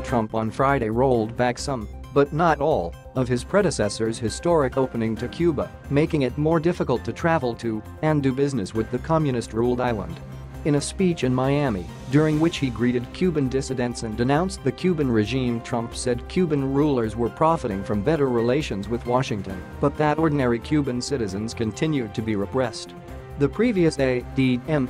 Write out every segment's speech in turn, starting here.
President Trump on Friday rolled back some, but not all, of his predecessor's historic opening to Cuba, making it more difficult to travel to and do business with the communist-ruled island. In a speech in Miami, during which he greeted Cuban dissidents and denounced the Cuban regime, Trump said Cuban rulers were profiting from better relations with Washington, but that ordinary Cuban citizens continued to be repressed. The previous administration and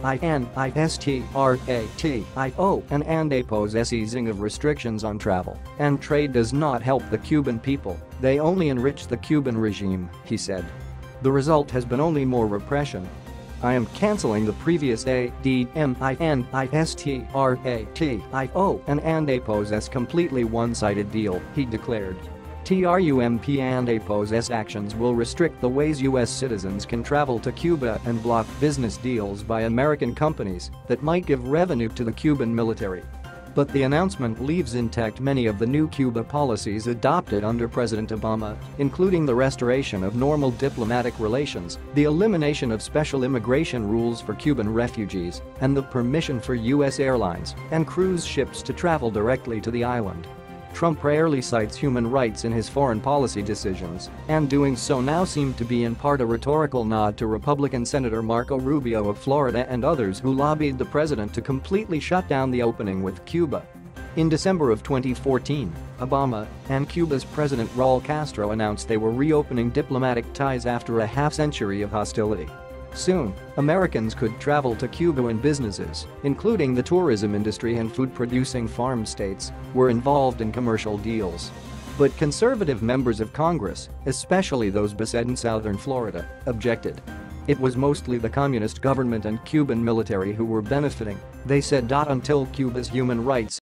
pose easing of restrictions on travel and trade does not help the Cuban people, they only enrich the Cuban regime, he said. The result has been only more repression. I am canceling the previous administration and pose completely one-sided deal, he declared. Trump and pose actions will restrict the ways U.S. citizens can travel to Cuba and block business deals by American companies that might give revenue to the Cuban military. But the announcement leaves intact many of the new Cuba policies adopted under President Obama, including the restoration of normal diplomatic relations, the elimination of special immigration rules for Cuban refugees, and the permission for U.S. airlines and cruise ships to travel directly to the island. Trump rarely cites human rights in his foreign policy decisions, and doing so now seemed to be in part a rhetorical nod to Republican Senator Marco Rubio of Florida and others who lobbied the president to completely shut down the opening with Cuba. In December of 2014, Obama and Cuba's President Raul Castro announced they were reopening diplomatic ties after a half-century of hostility. Soon, Americans could travel to Cuba and businesses, including the tourism industry and food-producing farm states, were involved in commercial deals. But conservative members of Congress, especially those based in southern Florida, objected. It was mostly the communist government and Cuban military who were benefiting, they said. Until Cuba's human rights